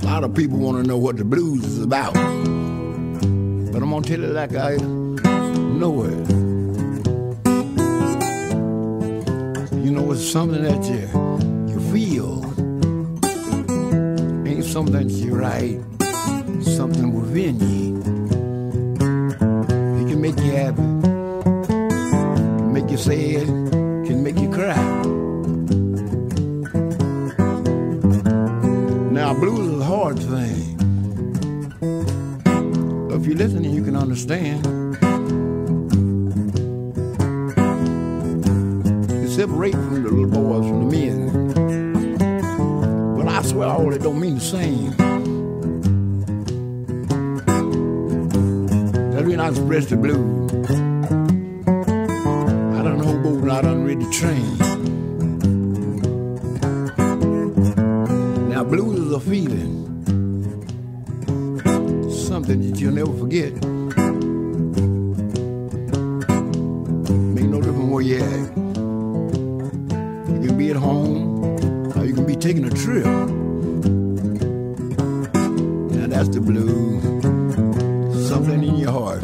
lot of people want to know what the blues is about, but I'm gonna tell it like I know it. You know, it's something that you feel, ain't something that you write, something within you. It can make you happy, can make you sad, can make you cry. Now, blues is a hard thing. If you listen, you can understand. You separate from the little boys from the men. But I swear all it don't mean the same. That's when I express the blues. I done hobo and I done read the train. Now, blues is a feeling, something that you'll never forget. Make no difference where you're at. You can be at home, or you can be taking a trip. Now that's the blues. Something in your heart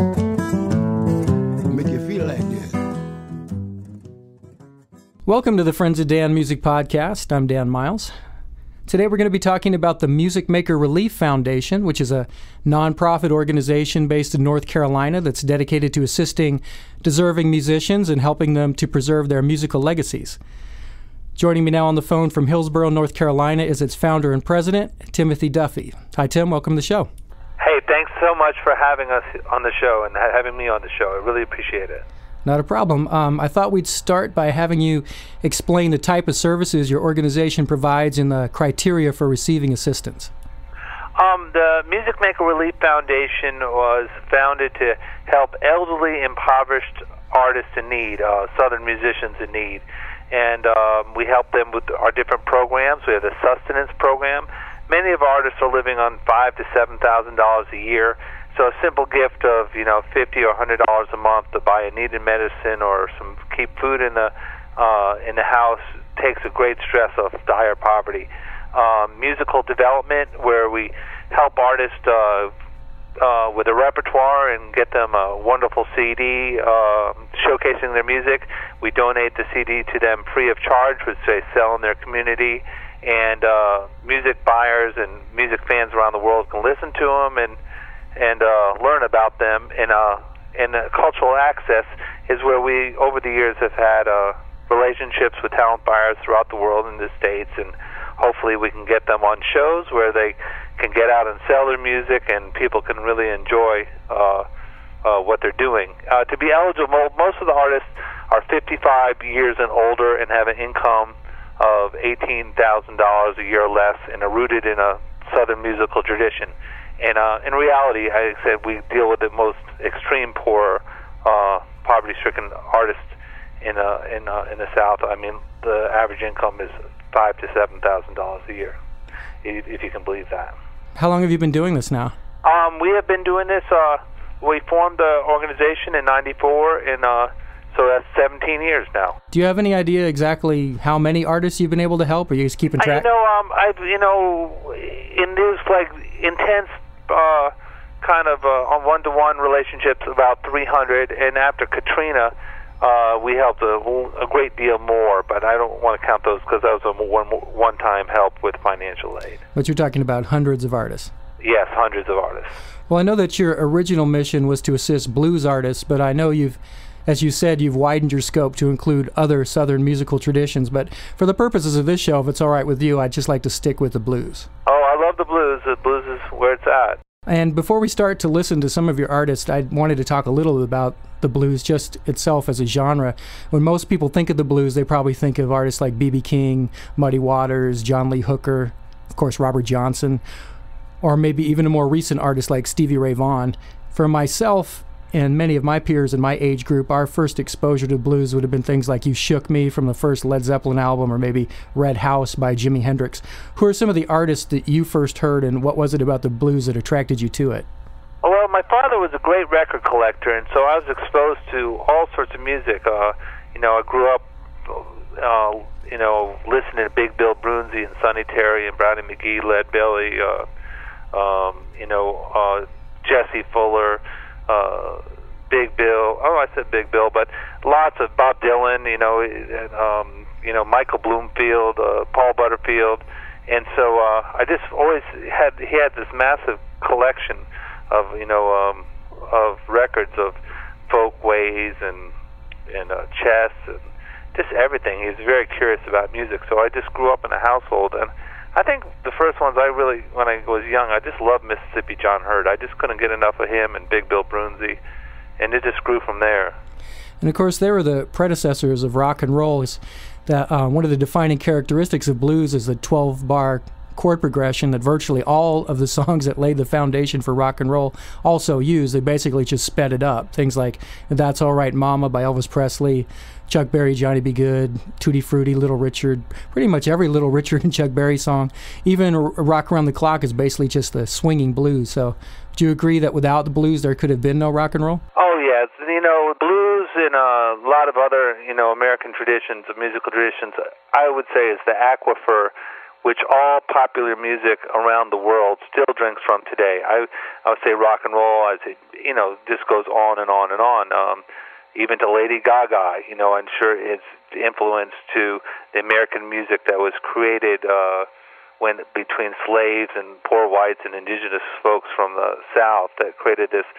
make you feel like that. Welcome to the Friends of Dan Music Podcast. I'm Dan Miles. Today we're going to be talking about the Music Maker Relief Foundation, which is a nonprofit organization based in North Carolina that's dedicated to assisting deserving musicians and helping them to preserve their musical legacies. Joining me now on the phone from Hillsborough, North Carolina is its founder and president, Timothy Duffy. Hi, Tim. Welcome to the show. Hey, thanks so much for having us on the show and having me on the show. I really appreciate it. Not a problem. I thought we'd start by having you explain the type of services your organization provides and the criteria for receiving assistance. The Music Maker Relief Foundation was founded to help elderly, impoverished artists in need, Southern musicians in need. And we help them with our different programs. We have the sustenance program. Many of our artists are living on $5,000 to $7,000 a year. So a simple gift of, $50 or $100 a month to buy a needed medicine or keep food in the house takes a great stress off dire poverty. Musical development, where we help artists with a repertoire and get them a wonderful CD showcasing their music. We donate the CD to them free of charge, which they sell in their community. And music buyers and music fans around the world can listen to them and learn about them. And cultural access is where we, over the years, have had relationships with talent buyers throughout the world in the States, and hopefully we can get them on shows where they can get out and sell their music and people can really enjoy what they're doing. To be eligible, most of the artists are 55 years and older and have an income of $18,000 a year or less and are rooted in a Southern musical tradition. And in reality, I said we deal with the most extreme poor, poverty-stricken artists in the South. I mean, the average income is $5,000 to $7,000 a year, if you can believe that. How long have you been doing this now? We have been doing this. We formed the organization in '94, and so that's 17 years now. Do you have any idea exactly how many artists you've been able to help? Are you just keeping track? In these like intense kind of on one-to-one relationships, about 300, and after Katrina, we helped a great deal more, but I don't want to count those because that was a one-time help with financial aid. But you're talking about hundreds of artists. Yes, hundreds of artists. Well, I know that your original mission was to assist blues artists, but I know as you said, you've widened your scope to include other Southern musical traditions. But for the purposes of this show, if it's all right with you, I'd just like to stick with the blues. Oh, I love the blues. The blues is where it's at. And before we start to listen to some of your artists, I wanted to talk a little bit about the blues just itself as a genre. When most people think of the blues, they probably think of artists like B.B. King, Muddy Waters, John Lee Hooker, of course, Robert Johnson, or maybe even a more recent artist like Stevie Ray Vaughan. For myself and many of my peers in my age group, our first exposure to blues would have been things like You Shook Me from the first Led Zeppelin album, or maybe Red House by Jimi Hendrix. Who are some of the artists that you first heard, and what was it about the blues that attracted you to it? Well, my father was a great record collector, and so I was exposed to all sorts of music. I grew up, listening to Big Bill Broonzy and Sonny Terry and Brownie McGhee, Lead Belly, Jesse Fuller, Big Bill. Oh, I said Big Bill, but lots of Bob Dylan. Michael Bloomfield, Paul Butterfield, and so I just always he had this massive collection of of records of folkways and chess and just everything. He was very curious about music, so I just grew up in a household, and I think the first ones when I was young, I just loved Mississippi John Hurt. I just couldn't get enough of him and Big Bill Broonzy, and it just grew from there. And of course, they were the predecessors of rock and roll. That one of the defining characteristics of blues is the 12-bar chord progression that virtually all of the songs that laid the foundation for rock and roll also use. They basically just sped it up. Things like That's All Right Mama by Elvis Presley, Chuck Berry, Johnny B. Good, Tutti Frutti, Little Richard, pretty much every Little Richard and Chuck Berry song. Even Rock Around the Clock is basically just the swinging blues. So do you agree that without the blues there could have been no rock and roll? Oh, yes. Blues and a lot of other, American traditions, musical traditions, I would say is the aquifer which all popular music around the world still drinks from today. I would say rock and roll, I would say, this goes on and on and on. Even to Lady Gaga, I'm sure it's influence to the American music that was created when between slaves and poor whites and indigenous folks from the South that created this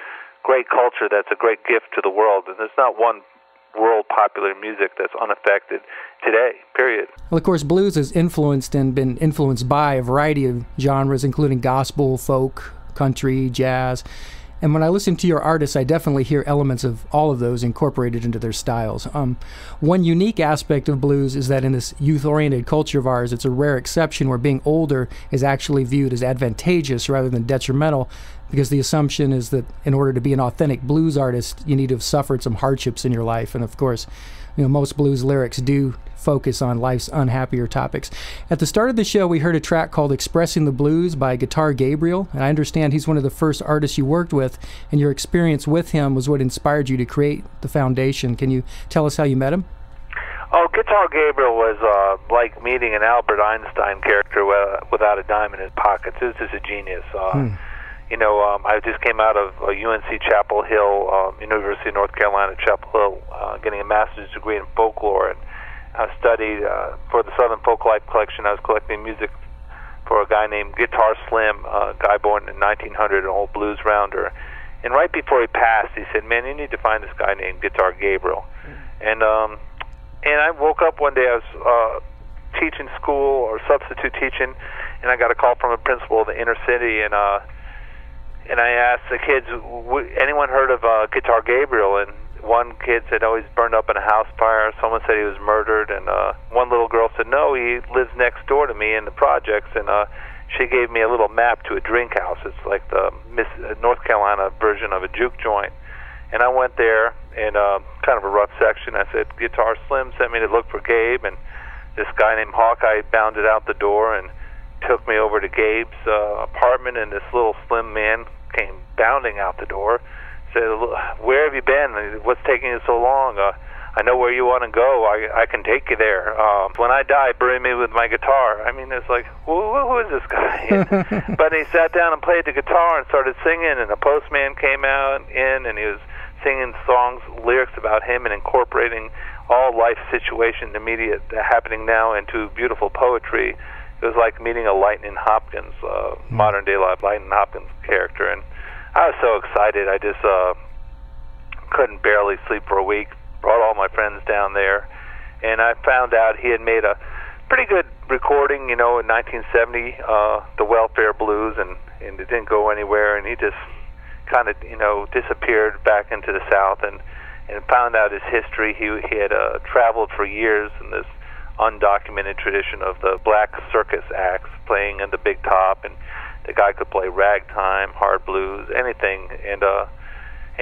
great culture that's a great gift to the world. And there's not one world popular music that's unaffected today, period. Well, of course, blues has influenced and been influenced by a variety of genres, including gospel, folk, country, jazz. And when I listen to your artists, I definitely hear elements of all of those incorporated into their styles. One unique aspect of blues is that in this youth-oriented culture of ours, it's a rare exception where being older is actually viewed as advantageous rather than detrimental, because the assumption is that in order to be an authentic blues artist, you need to have suffered some hardships in your life. And of course, most blues lyrics do focus on life's unhappier topics. At the start of the show, we heard a track called Expressing the Blues by Guitar Gabriel, and I understand he's one of the first artists you worked with, and your experience with him was what inspired you to create the foundation. Can you tell us how you met him? Oh, Guitar Gabriel was like meeting an Albert Einstein character without a dime in his pockets. He was just a genius. I just came out of UNC Chapel Hill, University of North Carolina, Chapel Hill, getting a master's degree in folklore, and I studied for the Southern Folklife Collection. I was collecting music for a guy named Guitar Slim, a guy born in 1900, an old blues rounder. And right before he passed, he said, "Man, you need to find this guy named Guitar Gabriel." And I woke up one day, I was teaching school or substitute teaching, and I got a call from a principal of the inner city, and I asked the kids, anyone heard of Guitar Gabriel? And one kid said, oh, he's burned up in a house fire. Someone said he was murdered, and one little girl said, no, he lives next door to me in the projects, and she gave me a little map to a drink house. It's like the North Carolina version of a juke joint. And I went there in kind of a rough section. I said, Guitar Slim sent me to look for Gabe, and this guy named Hawkeye bounded out the door and took me over to Gabe's apartment, and this little slim man came bounding out the door, said, where have you been? What's taking you so long? I know where you want to go. I can take you there. When I die, bury me with my guitar. I mean, it's like, who is this guy? But he sat down and played the guitar and started singing, and a postman came out and he was singing songs, lyrics about him, and incorporating all life situations immediate happening now into beautiful poetry. It was like meeting a Lightning Hopkins, modern-day Lightning Hopkins character, and I was so excited. I just couldn't barely sleep for a week. Brought all my friends down there, and I found out he had made a pretty good recording, in 1970, the Welfare Blues, and it didn't go anywhere, and he just kind of, disappeared back into the South, and found out his history. He had traveled for years in this undocumented tradition of the black circus acts playing in the big top, and the guy could play ragtime, hard blues, anything, and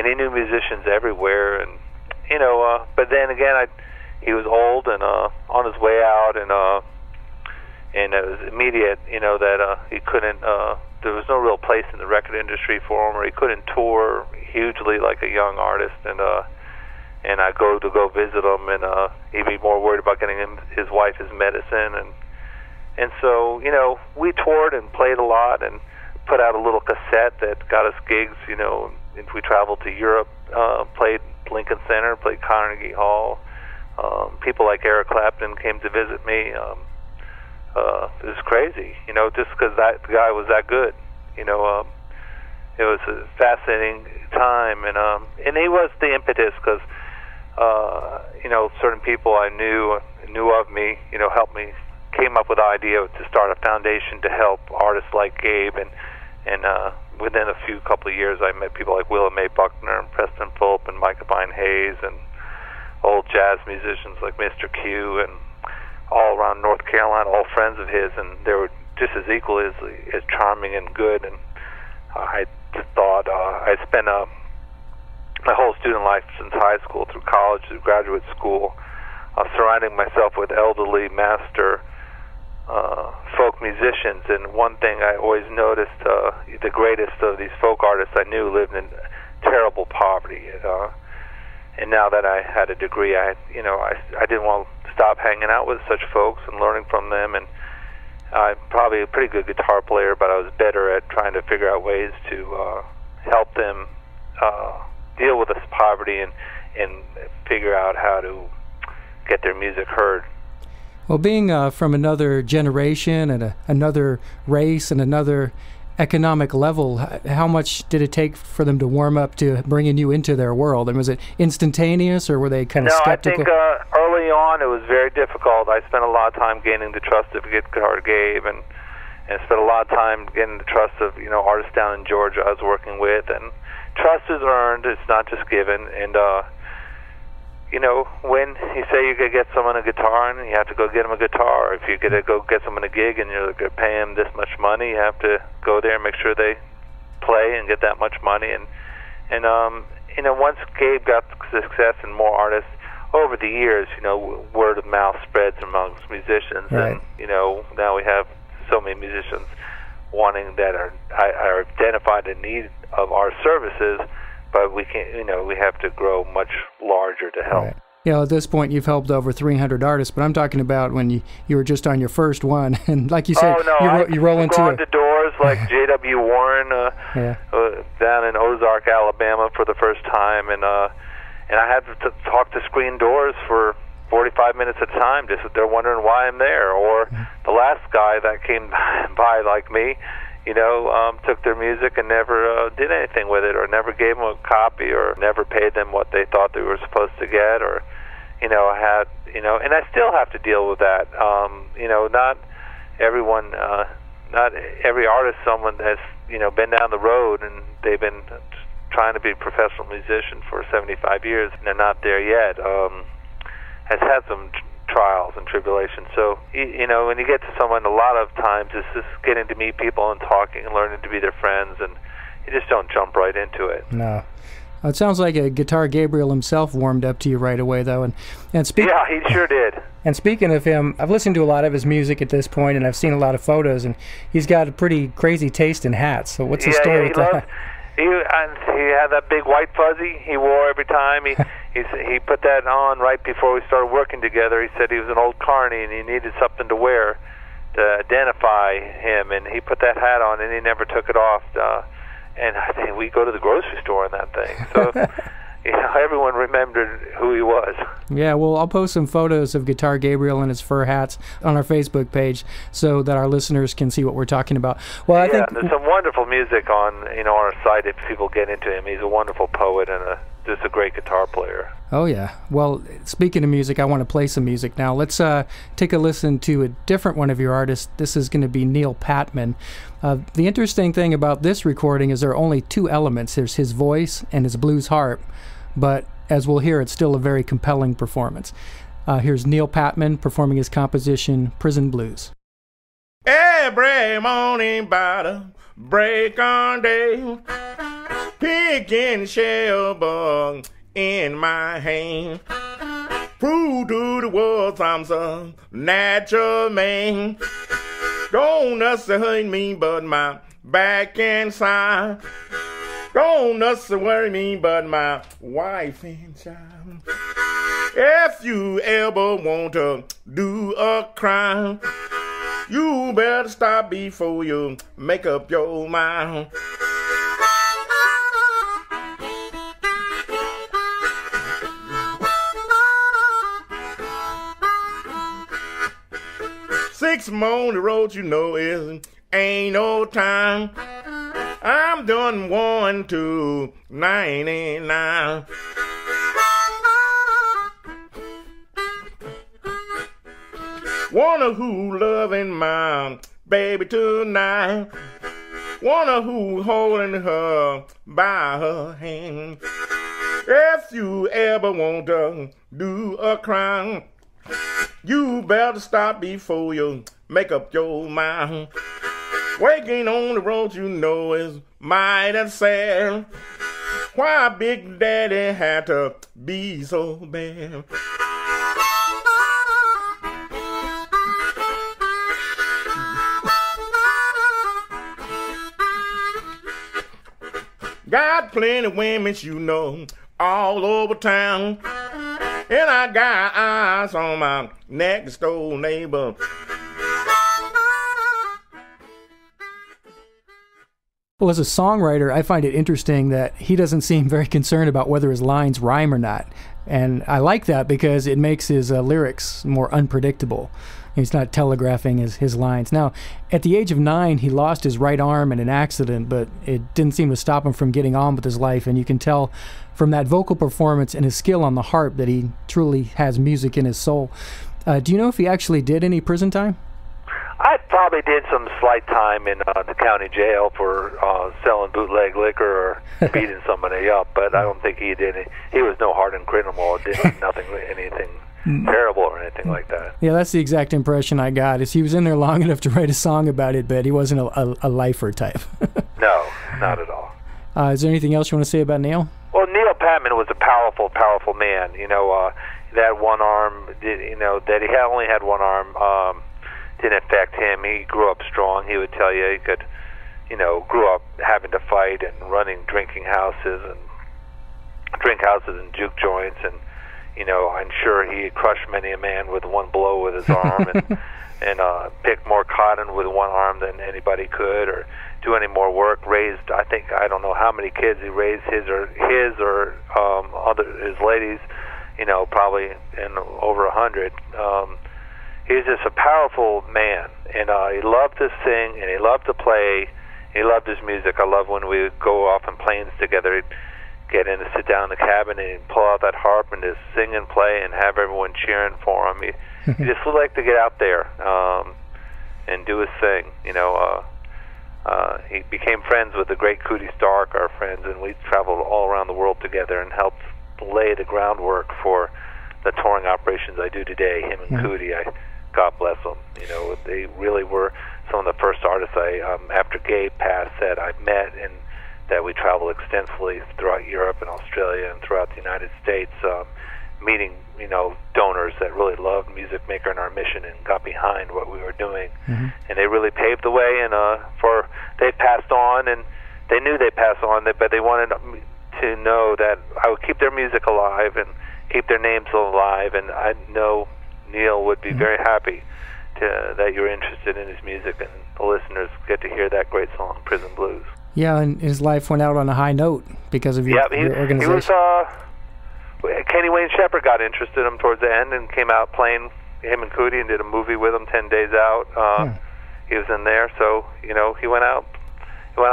he knew musicians everywhere, and but then again, he was old and on his way out, and it was immediate, that he couldn't. There was no real place in the record industry for him, or he couldn't tour hugely like a young artist, and I go visit him, and he'd be more worried about getting his wife his medicine, and so we toured and played a lot, put out a little cassette that got us gigs. You know, if we traveled to Europe, played Lincoln Center, played Carnegie Hall. People like Eric Clapton came to visit me. It was crazy, you know, just because that guy was that good. You know, it was a fascinating time, and he was the impetus because, you know, certain people I knew of me, you know, helped me, came up with the idea to start a foundation to help artists like Gabe, and within a couple of years, I met people like Willa Mae Buckner and Preston Fulp and Micah Vine Hayes and old jazz musicians like Mr. Q and all around North Carolina, all friends of his, and they were just as equally as charming and good. And I thought I spent my whole student life since high school through college through graduate school surrounding myself with elderly master folk musicians. And one thing I always noticed, the greatest of these folk artists I knew lived in terrible poverty. And now that I had a degree, I didn't want to stop hanging out with such folks and learning from them. And I'm probably a pretty good guitar player, but I was better at trying to figure out ways to help them deal with this poverty and figure out how to get their music heard. Well, being from another generation and another race and another economic level, how much did it take for them to warm up to bringing you into their world? And was it instantaneous, or were they kind of skeptical? No, I think early on it was very difficult. I spent a lot of time gaining the trust of Guitar Gabe, and spent a lot of time getting the trust of, you know, artists down in Georgia I was working with. And trust is earned; it's not just given. And you know, when you say you're going to get someone a guitar, and you have to go get them a guitar. If you're going to go get someone a gig and you're going to pay them this much money, you have to go there and make sure they play and get that much money. And you know, once Gabe got success and more artists, over the years, you know, word of mouth spreads amongst musicians. Right. And, you know, now we have so many musicians wanting that are identified in need of our services, but we can't, you know, we have to grow much larger to help. Right. You know, at this point, you've helped over 300 artists, but I'm talking about when you were just on your first one, and like you said, you roll into gone to doors like J.W. Warren down in Ozark, Alabama, for the first time, and I had to talk to screen doors for 45 minutes at a time. Just they're wondering why I'm there. Or the last guy that came by like me, you know, took their music and never did anything with it, or never gave them a copy, or never paid them what they thought they were supposed to get, or, you know, had, you know, and I still have to deal with that. You know, not everyone, not every artist, someone has, you know, been down the road and they've been trying to be a professional musician for 75 years and they're not there yet, has had some trials and tribulations. So, you know, when you get to someone, a lot of times it's just getting to meet people and talking and learning to be their friends, and you just don't jump right into it. No. It sounds like a Guitar Gabriel himself warmed up to you right away, though. And yeah, he sure did. And speaking of him, I've listened to a lot of his music at this point, and I've seen a lot of photos, and he's got a pretty crazy taste in hats. So what's the story with that? He had that big white fuzzy he wore every time. He put that on right before we started working together. He said he was an old carny and he needed something to wear to identify him, and he put that hat on and he never took it off. And I think we go to the grocery store in that thing. So you know, everyone remembered who he was. Yeah, well, I'll post some photos of Guitar Gabriel and his fur hats on our Facebook page so that our listeners can see what we're talking about. Well, I think there's some wonderful music on, you know, our site if people get into him. He's a wonderful poet and just a great guitar player. Oh, yeah. Well, speaking of music, I want to play some music now. Let's take a listen to a different one of your artists. This is going to be Neil Patman. The interesting thing about this recording is there are only two elements. There's his voice and his blues harp, but as we'll hear, it's still a very compelling performance. Here's Neil Patman performing his composition, Prison Blues. Every morning by the break on day, picking shell bug in my hand. Prove to the world I'm some natural man. Don't nothing hurt me but my back and side. Don't nothing worry me but my wife and child. If you ever want to do a crime, You better stop before you make up your mind. Six more on the road, you know it ain't no time. I'm done 1 to 99. Wanna who loving my baby tonight. Wanna who holding her by her hand. If you ever want to do a crime, you better stop before you make up your mind. Waking on the road, you know, is mighty sad. Why Big Daddy had to be so bad? Got plenty women, you know, all over town. And I got eyes on my next door neighbor. Well, as a songwriter, I find it interesting that he doesn't seem very concerned about whether his lines rhyme or not. And I like that because it makes his lyrics more unpredictable. He's not telegraphing his lines. Now, at the age of 9, he lost his right arm in an accident, but it didn't seem to stop him from getting on with his life. And you can tell from that vocal performance and his skill on the harp that he truly has music in his soul. Do you know if he actually did any prison time? I probably did some slight time in the county jail for selling bootleg liquor or beating somebody up, but I don't think he did. He was no hardened criminal. Did anything terrible or anything like that. Yeah, that's the exact impression I got. Is he was in there long enough to write a song about it, but he wasn't a lifer type. No, not at all. Is there anything else you want to say about Neil? Well, Neil Patman was a powerful, powerful man. You know, that one arm, that he only had one arm, didn't affect him. He grew up strong. He would tell you he could, grew up having to fight and running drinking houses and juke joints, and I'm sure he crushed many a man with one blow with his arm, and picked more cotton with one arm than anybody could, or do any more work. I don't know how many kids he raised, his or his ladies, probably in over 100. He was just a powerful man, and he loved to sing, and he loved to play. He loved his music. I love when we would go off on planes together. He'd get in and sit down in the cabin and he'd pull out that harp and just sing and play and have everyone cheering for him. He just would like to get out there and do his thing. He became friends with the great Cootie Stark, our friends, and we traveled all around the world together and helped lay the groundwork for the touring operations I do today. Him and Cootie, God bless them. They really were some of the first artists after Gabe passed, that I met, and that we traveled extensively throughout Europe and Australia and throughout the United States, meeting, donors that really loved Music Maker and our mission and got behind what we were doing. And they really paved the way, and they passed on, and they knew they passed on, but they wanted to know that I would keep their music alive and keep their names alive, and I know Neil would be very happy that you're interested in his music, and the listeners get to hear that great song, Prison Blues. Yeah, and his life went out on a high note because of your organization. He was, Kenny Wayne Shepherd got interested in him towards the end and came out playing him and Cootie and did a movie with him, 10 Days Out. He was in there, so, he went out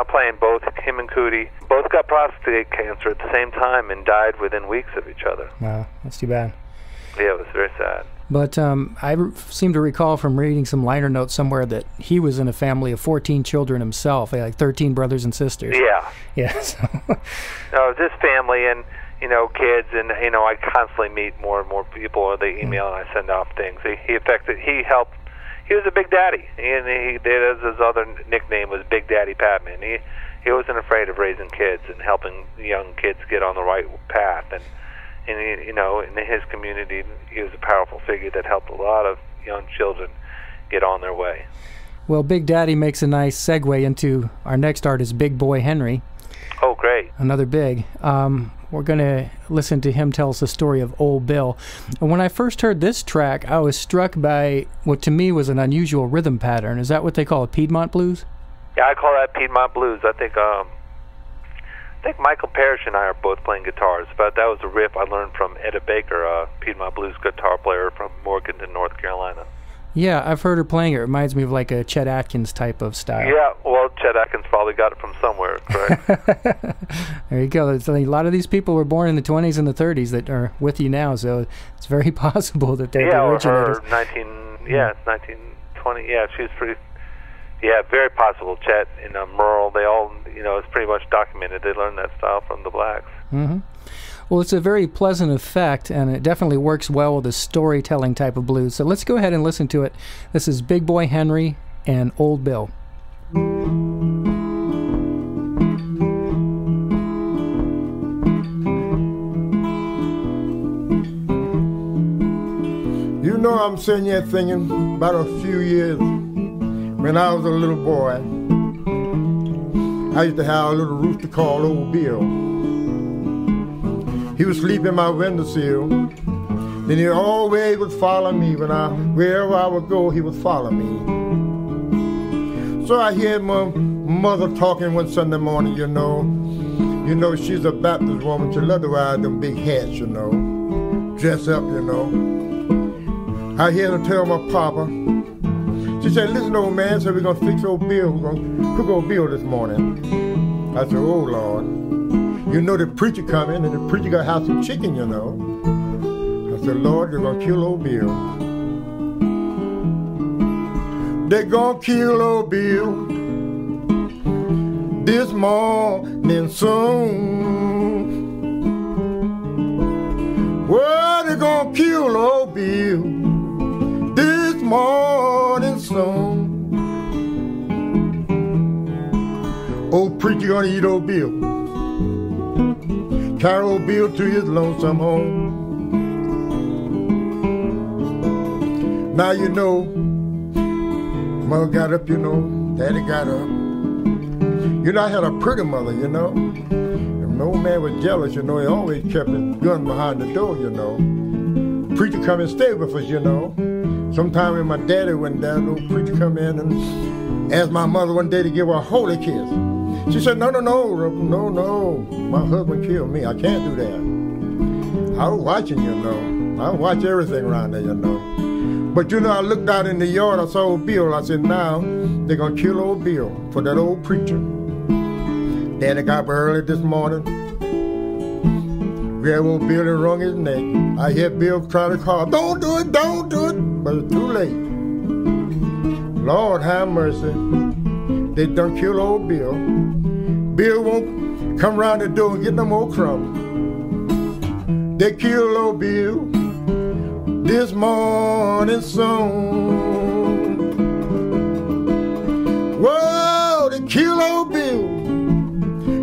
playing. Both him and Cootie both got prostate cancer at the same time and died within weeks of each other. Wow, that's too bad. Yeah, it was very sad. But I seem to recall from reading some liner notes somewhere that he was in a family of 14 children himself, like 13 brothers and sisters. Yeah. Yeah. So. No, it was his family and, kids, and, I constantly meet more and more people, or they email and I send off things. He was a big daddy, and he did, as his other nickname was Big Daddy Patman. He wasn't afraid of raising kids and helping young kids get on the right path, and in his community, he was a powerful figure that helped a lot of young children get on their way. Well, Big Daddy makes a nice segue into our next artist, Big Boy Henry. Oh, great. Another big. We're going to listen to him tell us the story of Old Bill. And when I first heard this track, I was struck by what to me was an unusual rhythm pattern. Is that what they call a Piedmont blues? Yeah, I call that Piedmont blues. I think Michael Parrish and I are both playing guitars, but that was a riff I learned from Etta Baker, a Piedmont blues guitar player from Morganton, North Carolina. Yeah, I've heard her playing it. It reminds me of like a Chet Atkins type of style. Yeah, well, Chet Atkins probably got it from somewhere, correct? There you go. A lot of these people were born in the 20s and the 30s that are with you now, so it's very possible that they're the originators. It's 1920. Yeah, she was pretty. Yeah, very possible. Chet and Merle, they all, it's pretty much documented. They learned that style from the blacks. Mm-hmm. Well, it's a very pleasant effect, and it definitely works well with the storytelling type of blues. So let's go ahead and listen to it. This is Big Boy Henry and Old Bill. You know, I'm sitting here thinking about a few years when I was a little boy. I used to have a little rooster called Old Bill. He would sleep in my windowsill. Then he always would follow me. Wherever I would go, he would follow me. So I heard my mother talking one Sunday morning, you know, she's a Baptist woman. She loved to wear them big hats, dress up, I heard her tell my papa. She said, listen, old man, so we're going to fix old Bill. We're going to cook old Bill this morning. I said, oh, Lord. The preacher coming, and the preacher got to have some chicken, I said, Lord, they're going to kill old Bill. They're going to kill old Bill this morning soon. Well, they're going to kill old Bill this morning soon. Old preacher going to eat old Bill. Carry old Bill to his lonesome home. Now mother got up, daddy got up. I had a pretty mother, If no man was jealous, he always kept his gun behind the door, Preacher come and stay with us, Sometime when my daddy went down, the old preacher come in and asked my mother one day to give her a holy kiss. She said, no, my husband killed me. I can't do that. I was watching, I watch everything around there, But I looked out in the yard, I saw old Bill. I said, now they're going to kill old Bill for that old preacher. Daddy got up early this morning, grabbed old Bill and wrung his neck. I hear Bill try to call, don't do it, but it's too late. Lord have mercy. They done kill old Bill. Bill won't come round the door and get no more crumbs. They killed old Bill this morning soon. Whoa, they killed old Bill.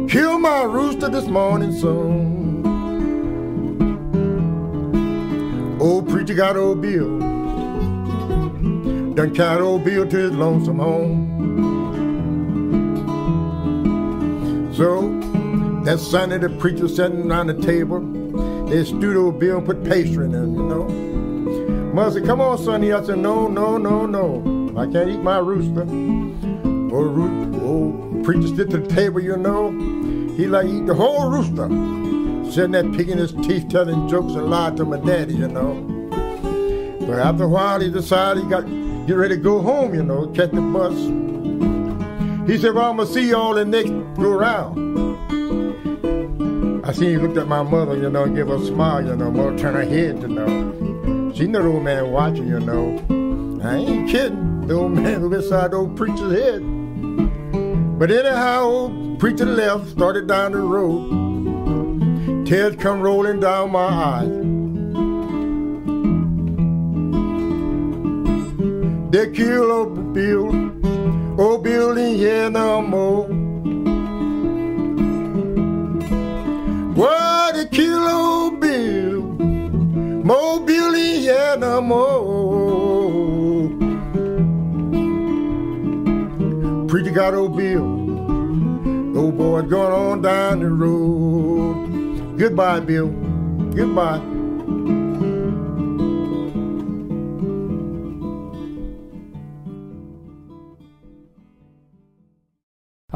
Killed my rooster this morning soon. Old preacher got old Bill. Done carried old Bill to his lonesome home. So that Sunday the preacher sitting around the table. They stewed old Bill and put pastry in it, Mother said, come on, Sonny. I said, no. I can't eat my rooster. Old preacher stood to the table, He like eat the whole rooster. Sitting there picking his teeth, telling jokes and lied to my daddy, But after a while, he decided he got get ready to go home, catch the bus. He said, well, I'm going to see y'all the next go around. I seen he looked at my mother, and give her a smile, Mother turn her head, She know the old man watching, I ain't kidding. The old man was beside the old preacher's head. But anyhow, old preacher left, started down the road. Tears come rolling down my eyes. They killed old Bill. Old Bill ain't here no more. Why they kill old Bill? Old Bill ain't here no more. Preacher got old Bill. Old boy going on down the road. Goodbye, Bill. Goodbye.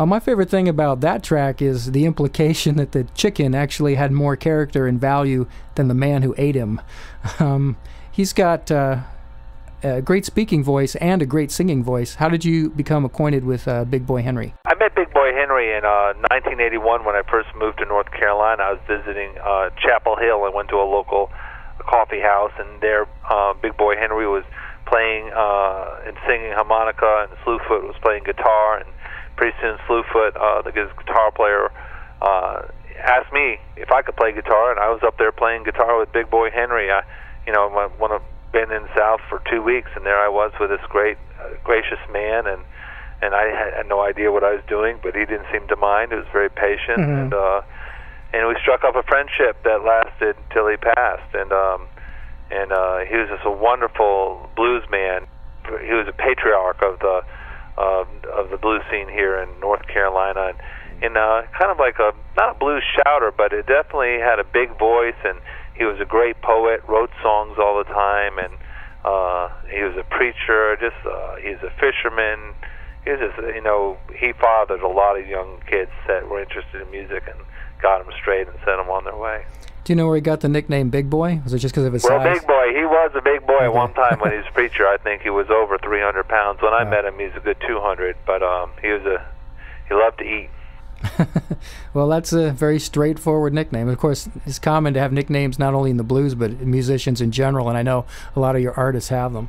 My favorite thing about that track is the implication that the chicken actually had more character and value than the man who ate him. He's got a great speaking voice and a great singing voice. How did you become acquainted with Big Boy Henry? I met Big Boy Henry in 1981 when I first moved to North Carolina. I was visiting Chapel Hill. I went to a local coffee house, and there Big Boy Henry was playing and singing harmonica, and Slewfoot was playing guitar, and pretty soon Slewfoot, the guitar player, asked me if I could play guitar, and I was up there playing guitar with Big Boy Henry. I been in the South for 2 weeks, and there I was with this great, gracious man, and I had no idea what I was doing, but he didn't seem to mind. He was very patient, and we struck up a friendship that lasted till he passed. And he was just a wonderful blues man. He was a patriarch of the blues scene here in North Carolina, and kind of like not a blues shouter, but it definitely had a big voice, and he was a great poet, wrote songs all the time, and he was a preacher. He's a fisherman. He was just, he fathered a lot of young kids that were interested in music and got them straight and set them on their way. Do you know where he got the nickname Big Boy? Was it just because of his size? Well, Big Boy, he was a big boy at one time when he was a preacher. I think he was over 300 pounds. When I met him, he was a good 200, but he loved to eat. Well, that's a very straightforward nickname. Of course, it's common to have nicknames not only in the blues, but musicians in general, and I know a lot of your artists have them.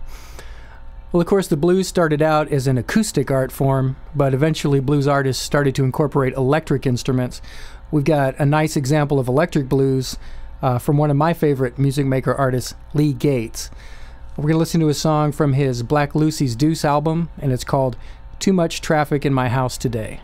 Well, of course, the blues started out as an acoustic art form, but eventually blues artists started to incorporate electric instruments. We've got a nice example of electric blues from one of my favorite music maker artists, Lee Gates. We're going to listen to a song from his Black Lucy's Deuce album, and it's called Too Much Traffic in My House Today.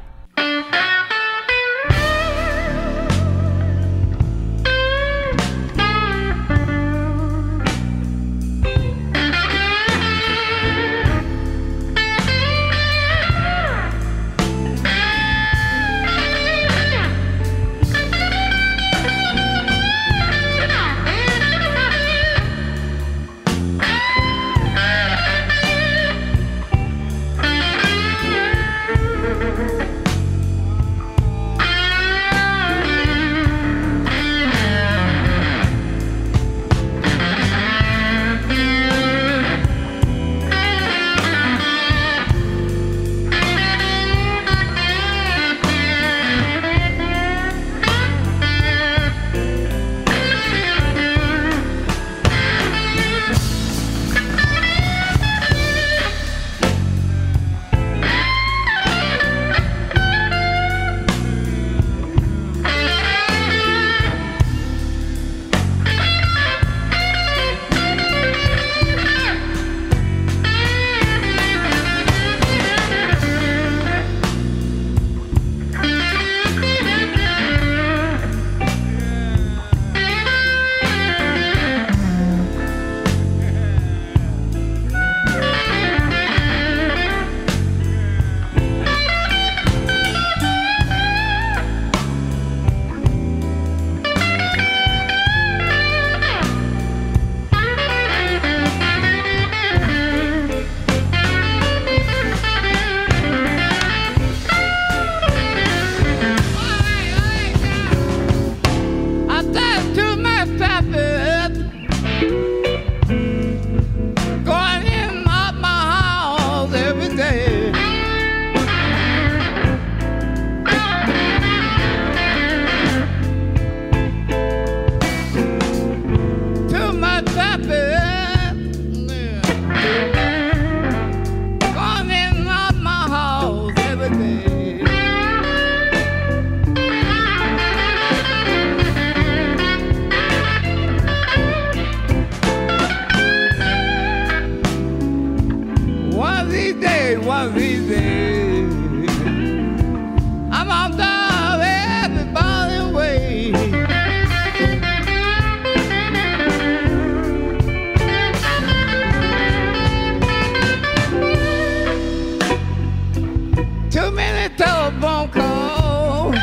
telephone call.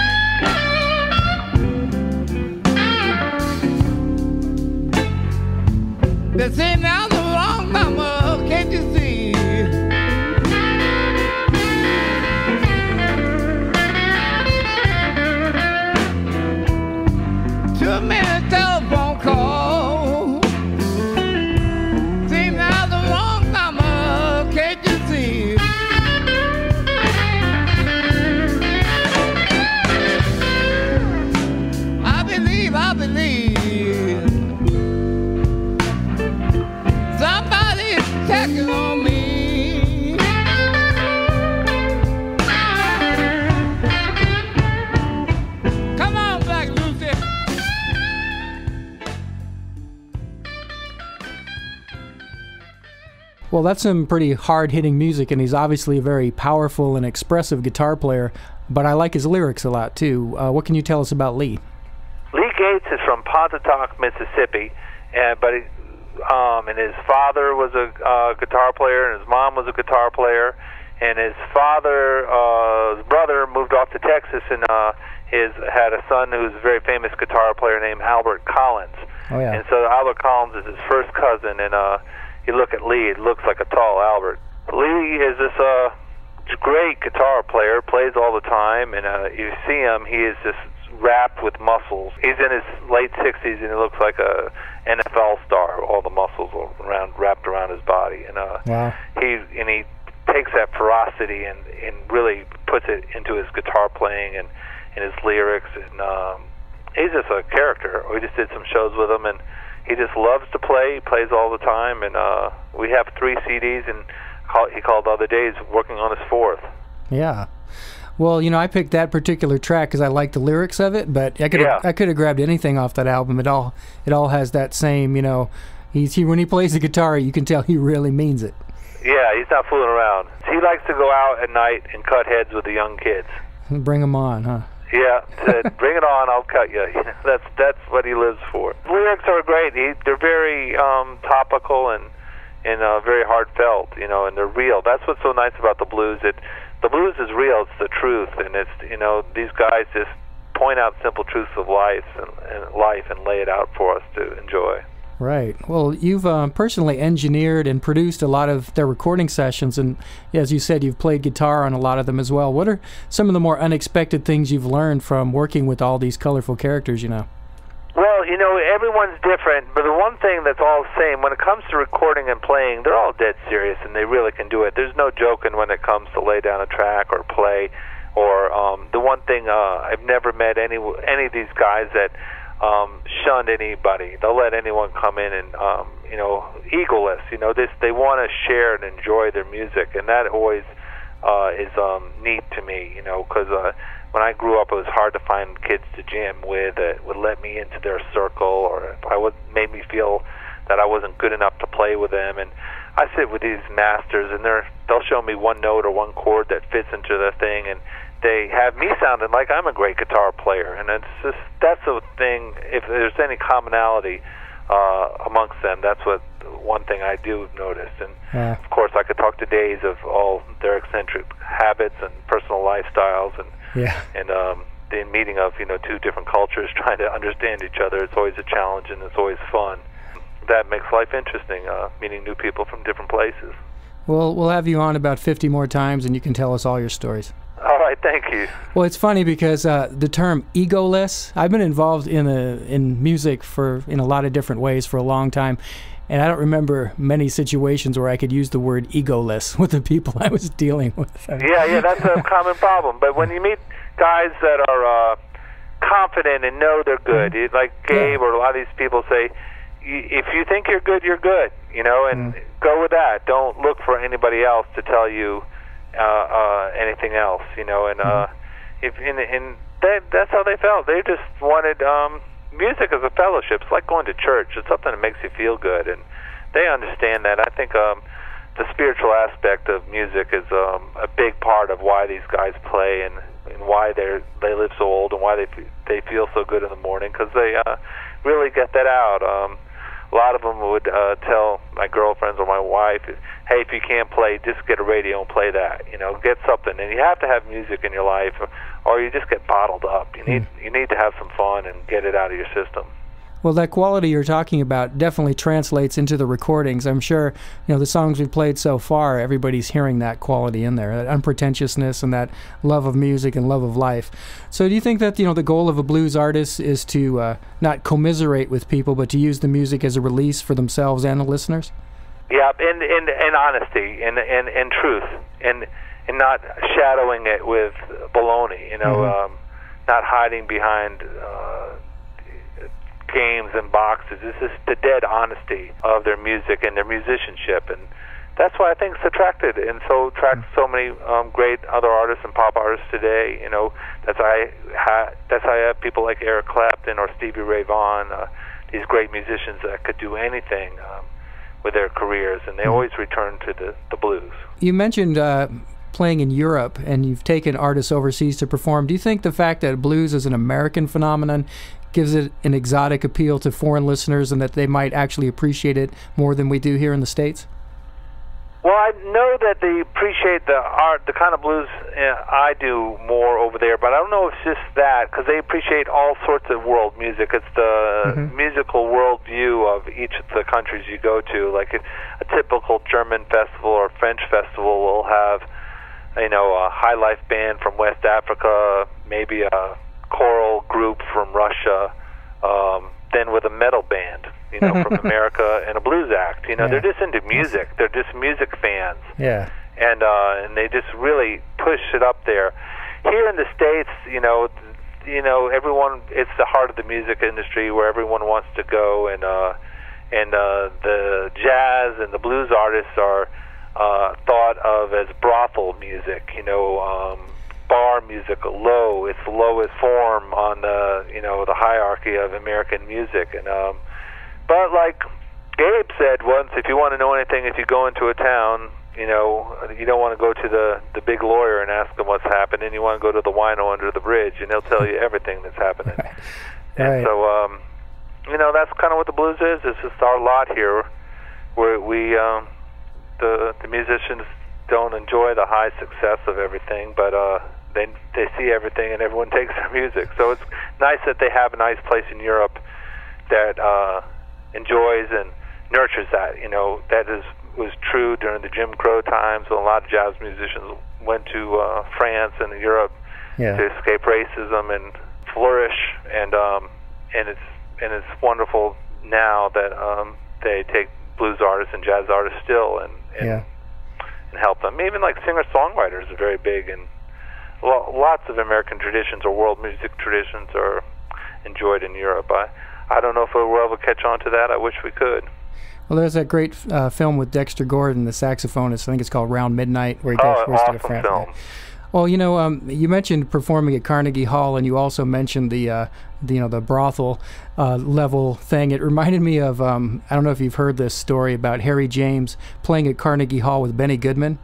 They say now the wrong number, can't you see? Too many telephone calls. Say now the wrong number, can't you see? I believe somebody's checking on me. Come on, Black Lucy. Well, that's some pretty hard-hitting music, and he's obviously a very powerful and expressive guitar player, but I like his lyrics a lot, too. What can you tell us about Lee? Lee Gates is from Pontotoc, Mississippi, and his father was a guitar player, and his mom was a guitar player, and his brother moved off to Texas and had a son who's a very famous guitar player named Albert Collins. Oh, yeah. And so Albert Collins is his first cousin, and you look at Lee, it looks like a tall Albert. Lee is this great guitar player, plays all the time, and you see him, he is just wrapped with muscles. He's in his late 60s, and he looks like a NFL star. All the muscles wrapped around his body, and Wow. he takes that ferocity and really puts it into his guitar playing and his lyrics. And he's just a character. We just did some shows with him, and he just loves to play. He plays all the time, and we have 3 CDs, and he called the other days working on his 4th. Yeah. Well, you know, I picked that particular track because I like the lyrics of it, but I could have grabbed anything off that album. It all has that same, you know, when he plays the guitar, you can tell he really means it. Yeah, he's not fooling around. He likes to go out at night and cut heads with the young kids. Bring them on, huh? Yeah, said, bring it on, I'll cut you. That's what he lives for. The lyrics are great. They're very topical and very heartfelt, you know, and they're real. That's what's so nice about the blues. The blues is real. It's the truth, and it's, you know, these guys just point out simple truths of life and lay it out for us to enjoy. Right. Well, you've personally engineered and produced a lot of their recording sessions, and as you said, you've played guitar on a lot of them as well. What are some of the more unexpected things you've learned from working with all these colorful characters, you know? Well, you know, everyone's different, but the one thing that's all the same, when it comes to recording and playing, they're all dead serious, and they really can do it. There's no joking when it comes to lay down a track or play, or the one thing, I've never met any of these guys that shunned anybody. They'll let anyone come in and, you know, egoless. You know, they want to share and enjoy their music, and that always is neat to me, you know, because when I grew up, it was hard to find kids to jam with that would let me into their circle, or made me feel that I wasn't good enough to play with them. And I sit with these masters, and they'll show me one note or one chord that fits into their thing, and they have me sounding like I'm a great guitar player. And that's the thing. If there's any commonality amongst them, that's one thing I do notice. And of course, I could talk to days of all their eccentric habits and personal lifestyles, and the meeting of, you know, 2 different cultures trying to understand each other. It's always a challenge, and it's always fun. That makes life interesting, meeting new people from different places. Well, we'll have you on about 50 more times, and you can tell us all your stories. All right, thank you. Well, it's funny because the term egoless, I've been involved in music in a lot of different ways for a long time, and I don't remember many situations where I could use the word egoless with the people I was dealing with. Yeah, that's a common problem. But when you meet guys that are confident and know they're good, like Gabe or a lot of these people say, if you think you're good, you know, and go with that. Don't look for anybody else to tell you anything else, you know. And that's how they felt. They just wanted music as a fellowship. It's like going to church. It's something that makes you feel good, and they understand that. I think the spiritual aspect of music is a big part of why these guys play and why they live so old and why they feel so good in the morning, because they really get that out. A lot of them would tell my girlfriends or my wife, hey, if you can't play, just get a radio and play that. You know, get something. And you have to have music in your life, or you just get bottled up. You need to have some fun and get it out of your system. Well, that quality you're talking about definitely translates into the recordings. I'm sure, the songs we've played so far, everybody's hearing that quality in there, that unpretentiousness and that love of music and love of life. So do you think that, the goal of a blues artist is to not commiserate with people, but to use the music as a release for themselves and the listeners? Yeah, and honesty and truth and not shadowing it with baloney, not hiding behind games and boxes. It's just the dead honesty of their music and their musicianship, and that's why I think it's attracted and so attracts so many great other artists and pop artists today. That's why I have people like Eric Clapton or Stevie Ray Vaughan, these great musicians that could do anything with their careers, and they always return to the blues. You mentioned playing in Europe, and you've taken artists overseas to perform. Do you think the fact that blues is an American phenomenon gives it an exotic appeal to foreign listeners, and that they might actually appreciate it more than we do here in the States? Well, I know that they appreciate the art, the kind of blues I do more over there, but I don't know if it's just that, because they appreciate all sorts of world music. It's the musical world view of each of the countries you go to. Like a typical German festival or French festival will have, a high life band from West Africa, maybe a choral group from Russia, then with a metal band, from America, and a blues act. They're just into music. They're just music fans. Yeah. And they just really push it up there. Here in the States, everyone, it's the heart of the music industry where everyone wants to go, and the jazz and the blues artists are thought of as brothel music, bar music, it's the lowest form on the the hierarchy of American music. And but like Gabe said once, if you want to know anything, if you go into a town, you don't want to go to the big lawyer and ask him what's happening. You want to go to the wino under the bridge, and he'll tell you everything that's happening. Right. And so that's kind of what the blues is. It's just our lot here, where we the musicians don't enjoy the high success of everything, but they see everything, and everyone takes their music. So it's nice that they have a nice place in Europe that enjoys and nurtures that. That was true during the Jim Crow times, when a lot of jazz musicians went to France and Europe to escape racism and flourish. And it's wonderful now that they take blues artists and jazz artists still and help them. Even like singer-songwriters are very big, and lots of American traditions or world music traditions are enjoyed in Europe. I don't know if we'll ever catch on to that. I wish we could. Well, there's that great film with Dexter Gordon, the saxophonist. I think it's called Round Midnight, where he goes awesome to France. Film. Well, you mentioned performing at Carnegie Hall, and you also mentioned the brothel level thing. It reminded me of I don't know if you've heard this story about Harry James playing at Carnegie Hall with Benny Goodman,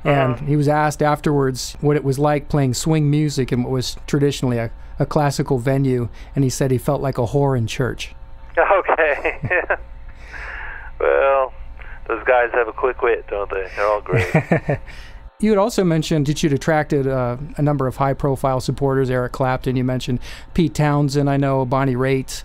and he was asked afterwards what it was like playing swing music in what was traditionally a classical venue, and he said he felt like a whore in church. Okay. Well, those guys have a quick wit, don't they? They're all great. You had also mentioned that you'd attracted a number of high-profile supporters. Eric Clapton, you mentioned Pete Townsend, I know, Bonnie Raitt,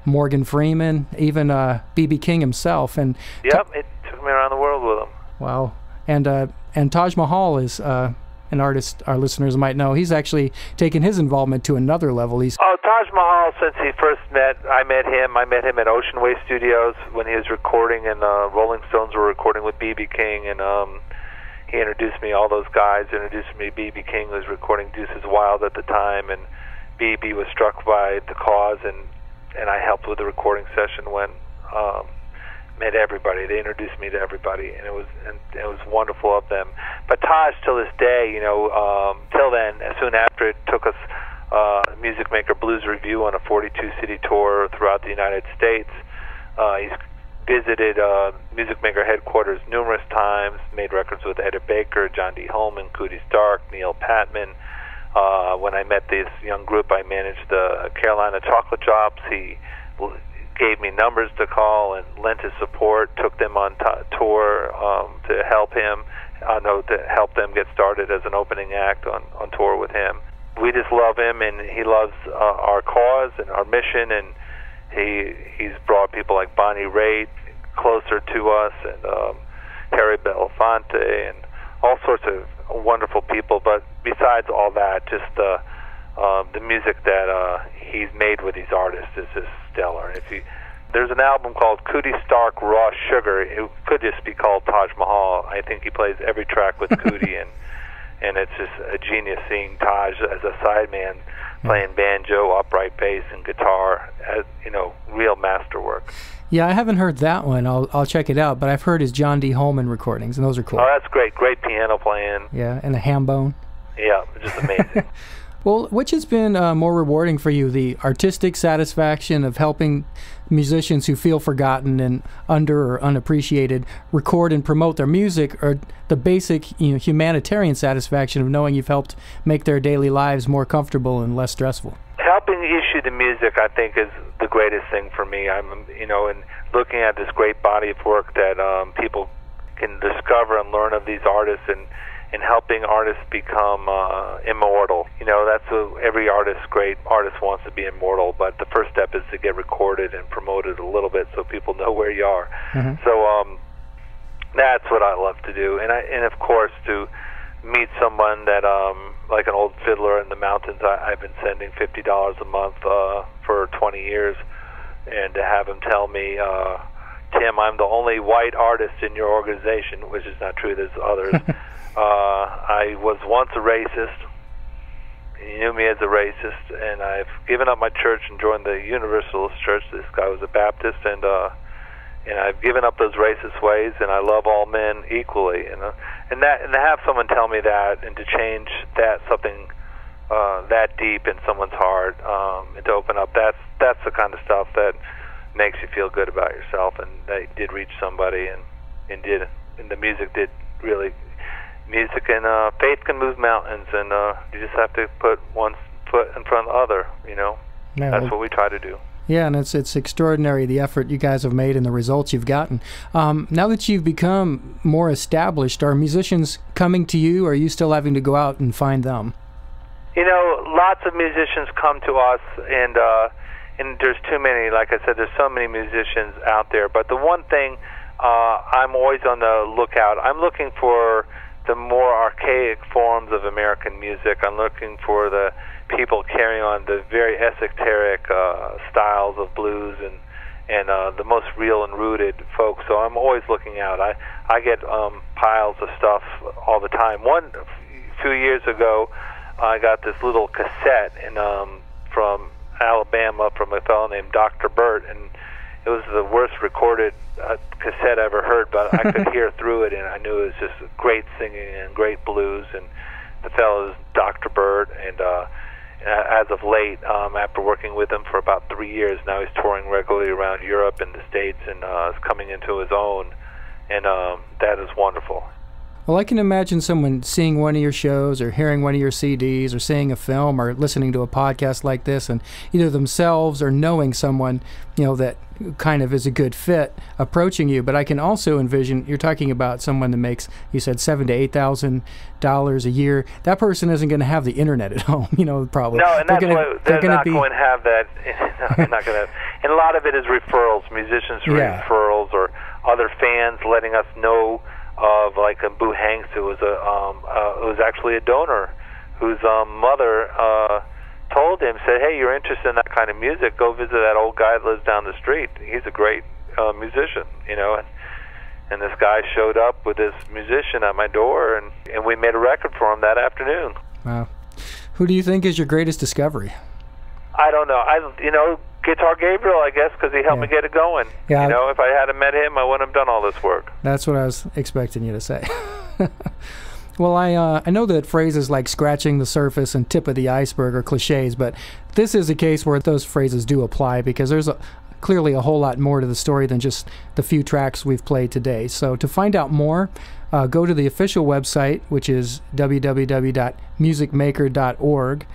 Morgan Freeman, even B.B. King himself. And it took me around the world with him. Wow. And Taj Mahal is an artist our listeners might know. He's actually taken his involvement to another level. Taj Mahal, since he first I met him at Ocean Way Studios when he was recording, and Rolling Stones were recording with B.B. King, and he introduced me, all those guys introduced me to B.B. King, who was recording Deuces Wild at the time, and B.B. was struck by the cause, and I helped with the recording session when met everybody. They introduced me to everybody, and it was wonderful of them. But Taj, till this day, till then, soon after, it took us Music Maker Blues Review on a 42-city tour throughout the United States. He's visited Music Maker headquarters numerous times, made records with Etta Baker, John D. Holman, Cootie Stark, Neil Patman. When I met this young group, I managed the Carolina Chocolate Drops. He gave me numbers to call and lent his support, took them on tour to help him, to help them get started as an opening act on tour with him. We just love him, and he loves our cause and our mission, and He's brought people like Bonnie Raitt closer to us, and Harry Belafonte, and all sorts of wonderful people. But besides all that, just the music that he's made with these artists is just stellar. And there's an album called Cootie Stark Raw Sugar. It could just be called Taj Mahal. I think he plays every track with Cootie, and it's just a genius seeing Taj as a sideman playing banjo, upright bass, and guitar. As, real masterwork. Yeah, I haven't heard that one. I'll check it out, but I've heard his John D. Holman recordings, and those are cool. Oh, that's great. Great piano playing. Yeah, and a ham bone. Yeah, just amazing. Well, which has been more rewarding for you, the artistic satisfaction of helping musicians who feel forgotten and under or unappreciated record and promote their music, or the basic humanitarian satisfaction of knowing you've helped make their daily lives more comfortable and less stressful? Helping issue the music, I think, is the greatest thing for me. I'm, and looking at this great body of work that people can discover and learn of these artists, and helping artists become immortal. That's what every great artist wants to be immortal, but the first step is to get recorded and promoted a little bit so people know where you are. Mm-hmm. So that's what I love to do. And of course, to meet someone that, like an old fiddler in the mountains, I've been sending $50 a month for 20 years, and to have him tell me, Tim, I'm the only white artist in your organization, which is not true, there's others. I was once a racist. He knew me as a racist, and I've given up my church and joined the Universalist Church. This guy was a Baptist, and I've given up those racist ways, and I love all men equally. And to have someone tell me that, and to change that something that deep in someone's heart, and to open up, that's the kind of stuff that makes you feel good about yourself. And they did reach somebody, and the music did really. Music and faith can move mountains, and you just have to put one foot in front of the other. Yeah, that's what we try to do. Yeah, and it's extraordinary, the effort you guys have made and the results you've gotten. Now that you've become more established, are musicians coming to you, or are you still having to go out and find them? Lots of musicians come to us, and there's too many. Like I said, there's so many musicians out there. But the one thing I'm always on the lookout, I'm looking for the more archaic forms of American music. I'm looking for the people carrying on the very esoteric styles of blues, and the most real and rooted folks. So I'm always looking out. I get piles of stuff all the time. A few years ago, I got this little cassette from Alabama from a fellow named Dr. Burt, and it was the worst recorded cassette I ever heard, but I could hear through it, and I knew it was just great singing and great blues. And the fellow is Dr. Burt, and as of late, after working with him for about 3 years, now he's touring regularly around Europe and the States, and is coming into his own, and that is wonderful. Well, I can imagine someone seeing one of your shows or hearing one of your CDs or seeing a film or listening to a podcast like this, and either themselves or knowing someone, that kind of is a good fit approaching you. But I can also envision, you're talking about someone that makes, you said, $7,000 to $8,000 a year. That person isn't going to have the internet at home, probably. No, and they're not going to have that. No, they're not going to. And a lot of it is referrals, musicians referrals, or other fans letting us know of, like a Boo Hanks, who was was actually a donor, whose mother told him, said, "Hey, you're interested in that kind of music? Go visit that old guy that lives down the street. He's a great musician, And this guy showed up with this musician at my door, and we made a record for him that afternoon. Wow. Who do you think is your greatest discovery? I don't know. Guitar Gabriel, I guess, because he helped me get it going. Yeah. If I hadn't met him, I wouldn't have done all this work. That's what I was expecting you to say. Well, I know that phrases like scratching the surface and tip of the iceberg are cliches, but this is a case where those phrases do apply, because there's clearly a whole lot more to the story than just the few tracks we've played today. So to find out more, go to the official website, which is www.musicmaker.org.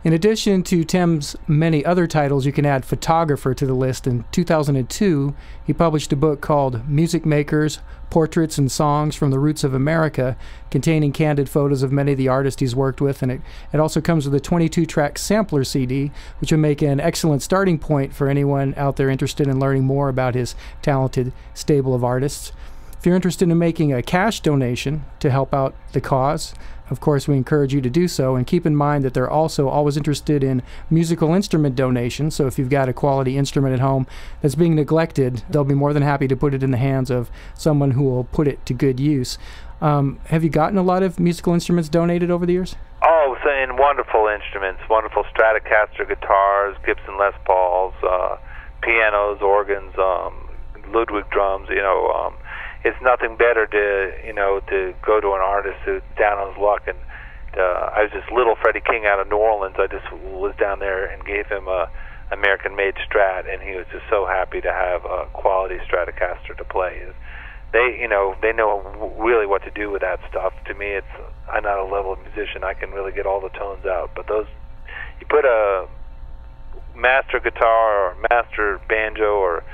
In addition to Tim's many other titles, you can add photographer to the list. In 2002, he published a book called Music Makers, Portraits and Songs from the Roots of America, containing candid photos of many of the artists he's worked with, and it also comes with a 22-track sampler CD, which would make an excellent starting point for anyone out there interested in learning more about his talented stable of artists. If you're interested in making a cash donation to help out the cause, of course, we encourage you to do so, and keep in mind that they're also always interested in musical instrument donations. So if you've got a quality instrument at home that's being neglected, they'll be more than happy to put it in the hands of someone who will put it to good use. Have you gotten a lot of musical instruments donated over the years? Oh, so in wonderful instruments, wonderful Stratocaster guitars, Gibson Les Pauls, pianos, organs, Ludwig drums, it's nothing better to go to an artist who's down on his luck. And I was just little Freddie King out of New Orleans. I just was down there and gave him a American-made Strat, and he was just so happy to have a quality Stratocaster to play. They know really what to do with that stuff. To me, I'm not a level musician. I can really get all the tones out. But you put a master guitar or master banjo or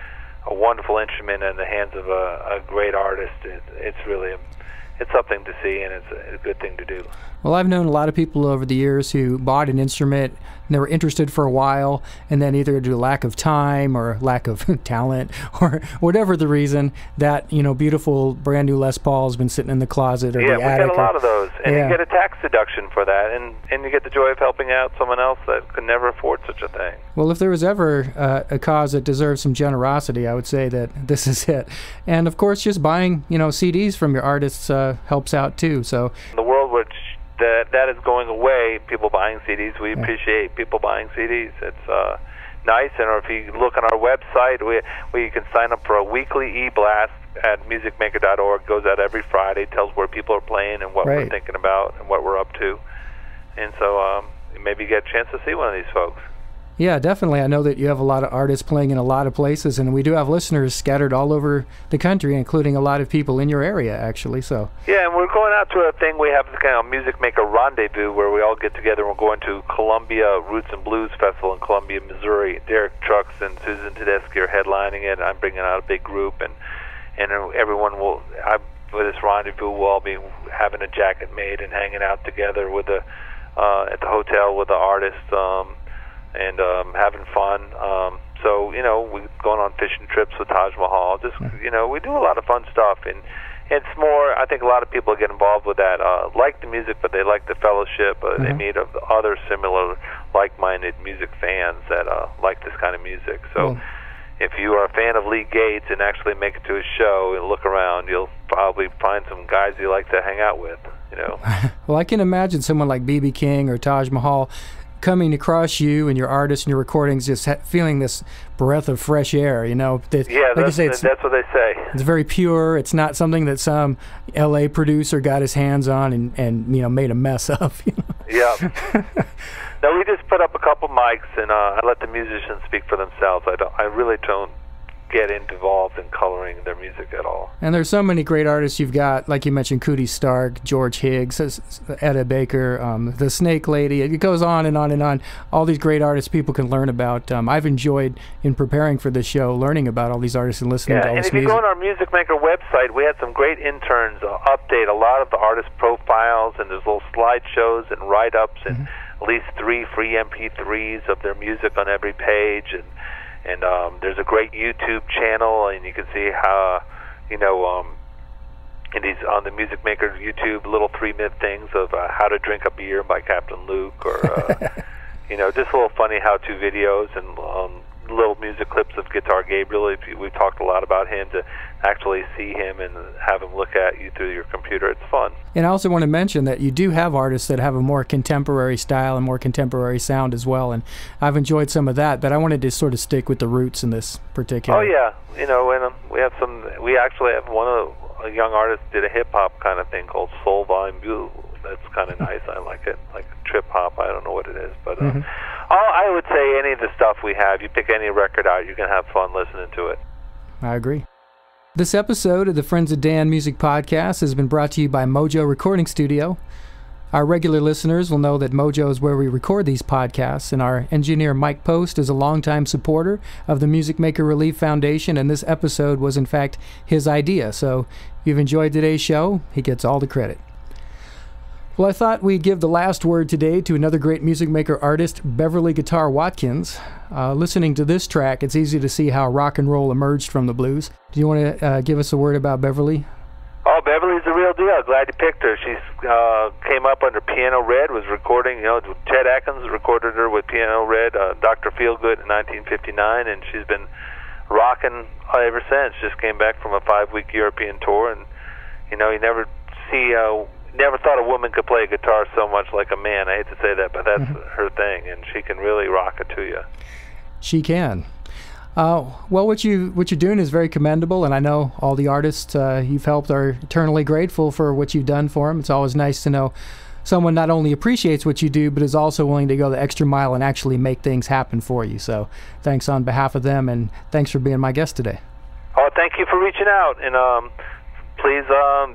a wonderful instrument in the hands of a great artist, it's something to see, and it's a good thing to do. Well, I've known a lot of people over the years who bought an instrument and they were interested for a while, and then either due to lack of time or lack of talent or whatever the reason, that beautiful brand new Les Paul has been sitting in the closet or the attic. Yeah, we get a lot of those, and you get a tax deduction for that, and you get the joy of helping out someone else that could never afford such a thing. Well, if there was ever a cause that deserves some generosity, I would say that this is it. And of course, just buying CDs from your artists helps out too. So the world which that is going away, people buying CDs. We appreciate people buying CDs. It's nice. And if you look on our website, we can sign up for a weekly e-blast at musicmaker.org. It goes out every Friday, tells where people are playing and what we're thinking about and what we're up to. And so maybe you get a chance to see one of these folks. Yeah, definitely. I know that you have a lot of artists playing in a lot of places, and we do have listeners scattered all over the country, including a lot of people in your area, actually. So yeah, and we're going out to a thing. We have this kind of Music Maker Rendezvous where we all get together. We're going to Columbia Roots and Blues Festival in Columbia, Missouri. Derek Trucks and Susan Tedeschi are headlining it. I'm bringing out a big group, and everyone will. With this rendezvous, we'll all be having a jacket made and hanging out together with at the hotel with the artists. And having fun. So, we're going on fishing trips with Taj Mahal. Just, we do a lot of fun stuff. And it's more, I think a lot of people get involved with that, like the music, but they like the fellowship. They meet other similar, like-minded music fans that like this kind of music. So if you are a fan of Lee Gates and actually make it to his show and look around, you'll probably find some guys you like to hang out with, Well, I can imagine someone like B.B. King or Taj Mahal coming across you and your artists and your recordings, just feeling this breath of fresh air, that's what they say. It's very pure. It's not something that some L.A. producer got his hands on and made a mess of. Yeah. No, we just put up a couple mics and I let the musicians speak for themselves. I really don't get involved in coloring their music at all. And there's so many great artists you've got, like you mentioned, Cootie Stark, George Higgs, Etta Baker, the Snake Lady. It goes on and on and on. All these great artists people can learn about. I've enjoyed, in preparing for this show, learning about all these artists and listening to all this music. And if you go on our Music Maker website, we had some great interns update a lot of the artist profiles, and there's little slideshows and write-ups and at least 3 free MP3s of their music on every page, and there's a great YouTube channel, and you can see how, and he's on the Music Maker YouTube, little 3-minute things of how to drink a beer by Captain Luke, or just little funny how-to videos and little music clips of Guitar Gabriel. We've talked a lot about him, to actually see him and have him look at you through your computer. It's fun. And I also want to mention that you do have artists that have a more contemporary style and more contemporary sound as well, and I've enjoyed some of that, but I wanted to sort of stick with the roots in this particular. Oh yeah, and we actually have a young artist did a hip-hop kind of thing called Soul Volume Blue. That's kind of nice. I like it, like trip-hop. I don't know what it is, but I would say any of the stuff we have, you pick any record out, you're going to have fun listening to it. I agree. This episode of the Friends of Dan Music Podcast has been brought to you by Mojo Recording Studio. Our regular listeners will know that Mojo is where we record these podcasts, and our engineer Mike Post is a longtime supporter of the Music Maker Relief Foundation, and this episode was in fact his idea. So if you've enjoyed today's show, he gets all the credit. Well, I thought we'd give the last word today to another great music maker artist, Beverly Guitar Watkins. Listening to this track, it's easy to see how rock and roll emerged from the blues. Do you want to give us a word about Beverly? Oh, Beverly's the real deal. Glad you picked her. She came up under Piano Red, was recording, Chet Atkins recorded her with Piano Red, Dr. Feelgood in 1959, and she's been rocking ever since. Just came back from a 5-week European tour, and, you never thought a woman could play guitar so much like a man. I hate to say that, but that's her thing, and she can really rock it to you. She can. Well, what you're doing is very commendable, and I know all the artists you've helped are eternally grateful for what you've done for them. It's always nice to know someone not only appreciates what you do, but is also willing to go the extra mile and actually make things happen for you. So thanks on behalf of them, and thanks for being my guest today. Oh, thank you for reaching out, and please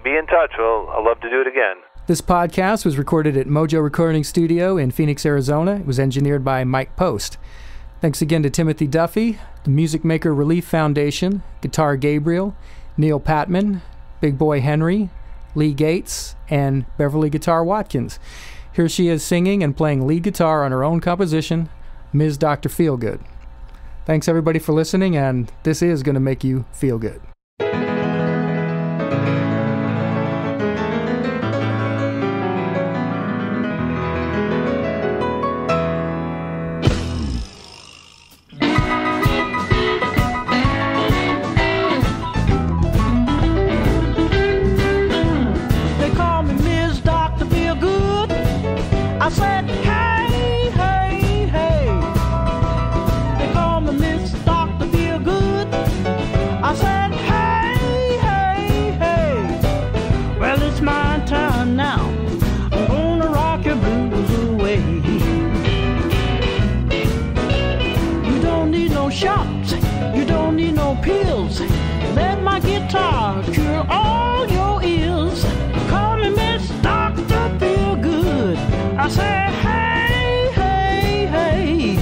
be in touch. I'd love to do it again. This podcast was recorded at Mojo Recording Studio in Phoenix, Arizona. It was engineered by Mike Post. Thanks again to Timothy Duffy, the Music Maker Relief Foundation, Guitar Gabriel, Neil Patman, Big Boy Henry, Lee Gates, and Beverly Guitar Watkins. Here she is singing and playing lead guitar on her own composition, Ms. Dr. Feelgood. Thanks everybody for listening, and this is going to make you feel good. Shots, you don't need no pills. Let my guitar cure all your ills. Call me Miss Dr. Feelgood. I say, hey, hey, hey.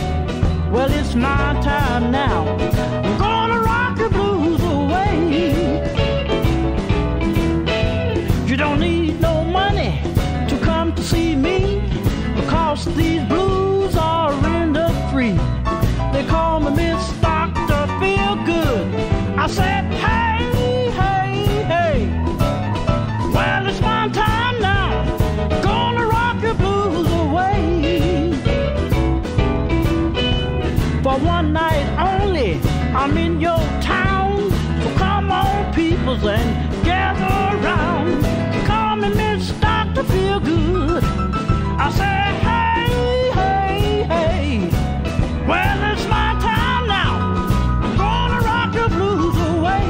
Well, it's my time now. I'm gonna rock the blues away. You don't need no money to come to see me, because these blues are rendered free. They call me Miss Dr. Feelgood. I said, hey, hey, hey. Well, it's my time now. Gonna rock your blues away. For one night only, I'm in your town. So come on, peoples, and gather around. Call me Miss Dr. Feelgood. I said, hey, hey, hey. Well, it's my time now. I'm gonna rock the blues away.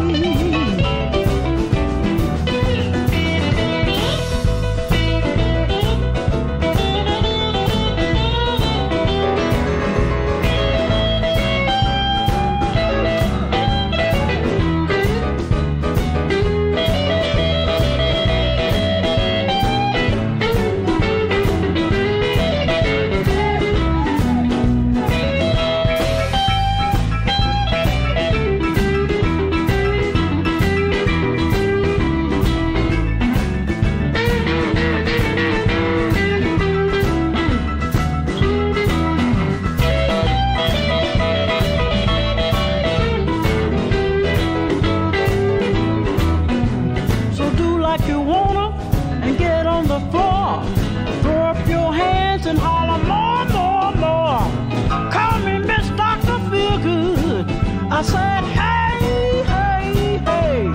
I said, hey, hey, hey.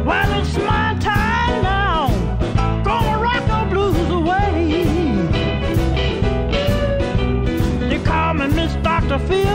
Well, it's my time now. Gonna rock the blues away. They call me Miss Dr. Phil.